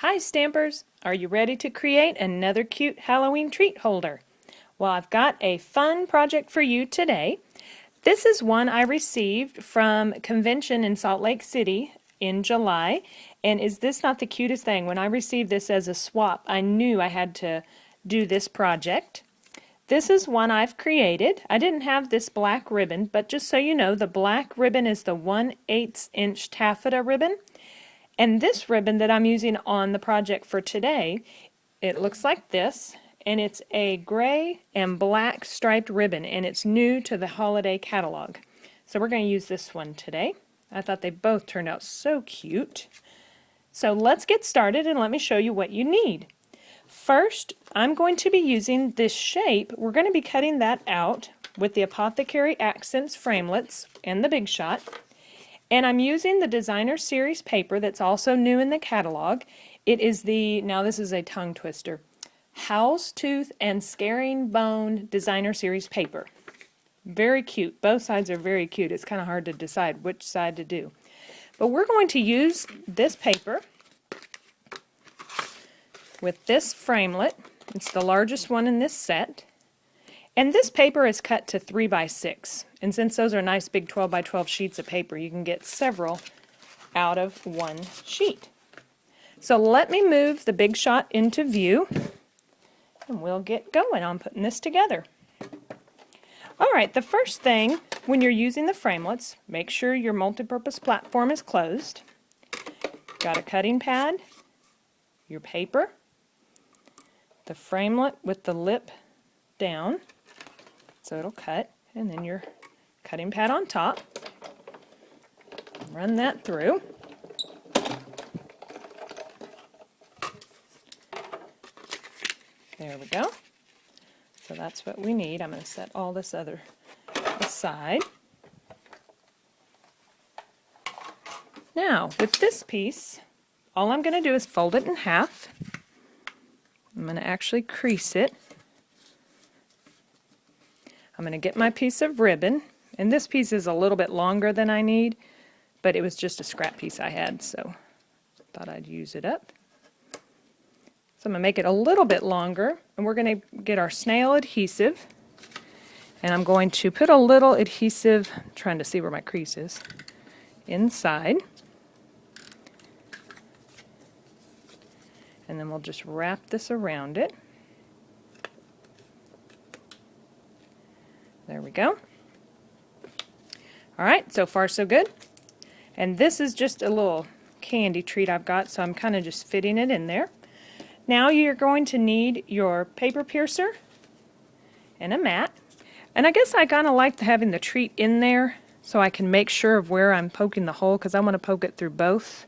Hi Stampers! Are you ready to create another cute Halloween treat holder? Well, I've got a fun project for you today. This is one I received from convention in Salt Lake City in July. And is this not the cutest thing? When I received this as a swap, I knew I had to do this project. This is one I've created. I didn't have this black ribbon, but just so you know, the black ribbon is the 1/8 inch taffeta ribbon. And this ribbon that I'm using on the project for today, it looks like this, and it's a gray and black striped ribbon, and it's new to the holiday catalog. So we're going to use this one today. I thought they both turned out so cute. So let's get started and let me show you what you need. First, I'm going to be using this shape. We're going to be cutting that out with the Apothecary Accents framelits and the Big Shot. And I'm using the Designer Series paper that's also new in the catalog. It is the, now this is a tongue twister, Howl's Tooth and Scaring Bone Designer Series paper. Very cute. Both sides are very cute. It's kind of hard to decide which side to do. But we're going to use this paper with this framelit. It's the largest one in this set. And this paper is cut to 3x6. And since those are nice big 12x12 sheets of paper, you can get several out of one sheet. So let me move the Big Shot into view, and we'll get going on putting this together. Alright, the first thing when you're using the framelits, make sure your multipurpose platform is closed. Got a cutting pad, your paper, the framelit with the lip down, so it'll cut, and then your cutting pad on top. Run that through. There we go. So that's what we need. I'm going to set all this other aside. Now, with this piece, all I'm going to do is fold it in half. I'm going to actually crease it. I'm going to get my piece of ribbon, and this piece is a little bit longer than I need, but it was just a scrap piece I had, so I thought I'd use it up. So I'm going to make it a little bit longer, and we're going to get our snail adhesive, and I'm going to put a little adhesive, I'm trying to see where my crease is, inside. And then we'll just wrap this around it. There we go. Alright, so far so good. And this is just a little candy treat I've got, so I'm kind of just fitting it in there. Now you're going to need your paper piercer and a mat. And I guess I kind of like having the treat in there so I can make sure of where I'm poking the hole, because I want to poke it through both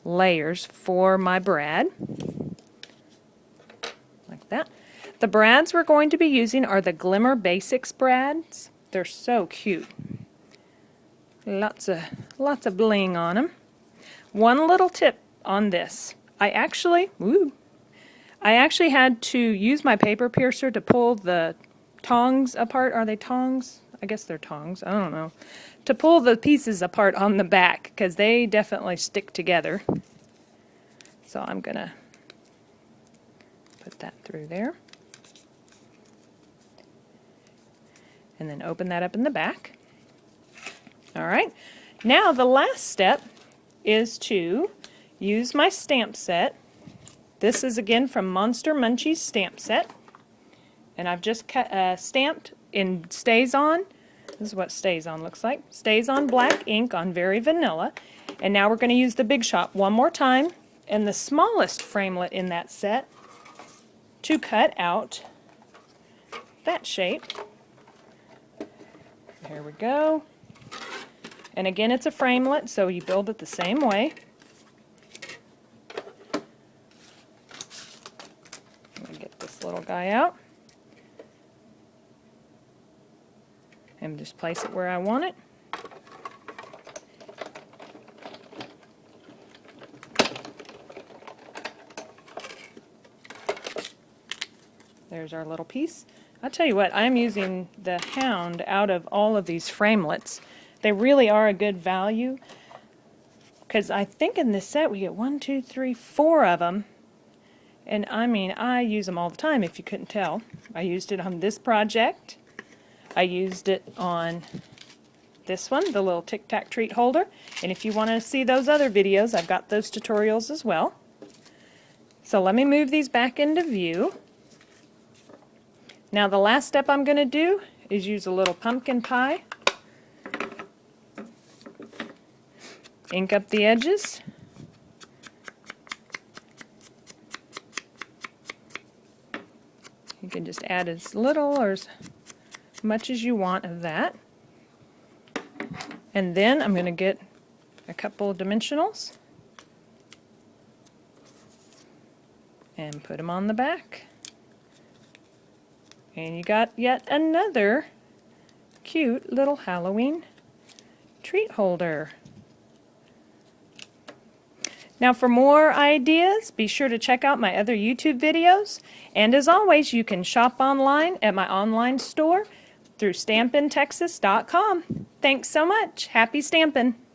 layers for my brad. Like that. The brads we're going to be using are the Glimmer Basics brads. They're so cute. Lots of bling on them. One little tip on this. I actually had to use my paper piercer to pull the tongs apart. Are they tongs? I guess they're tongs. I don't know. To pull the pieces apart on the back, because they definitely stick together. So I'm going to put that through there. And then open that up in the back. Alright, now the last step is to use my stamp set. This is again from Monster Munchies stamp set. And I've just stamped in Stays On. This is what Stays On looks like. Stays On black ink on Very Vanilla. And now we're going to use the Big Shot one more time and the smallest framelit in that set to cut out that shape. Here we go. And again, it's a framelit, so you build it the same way. Let me get this little guy out. And just place it where I want it. There's our little piece. I'll tell you what, I'm using the Hound out of all of these framelits. They really are a good value because I think in this set we get 1, 2, 3, 4 of them. And I mean, I use them all the time if you couldn't tell. I used it on this project. I used it on this one, the little Tic Tac treat holder. And if you want to see those other videos, I've got those tutorials as well. So let me move these back into view. Now the last step I'm going to do is use a little pumpkin pie. Ink up the edges. You can just add as little or as much as you want of that. And then I'm going to get a couple of dimensionals and put them on the back. And you got yet another cute little Halloween treat holder. Now for more ideas, be sure to check out my other YouTube videos. And as always, you can shop online at my online store through stampintexas.com. Thanks so much. Happy stampin'!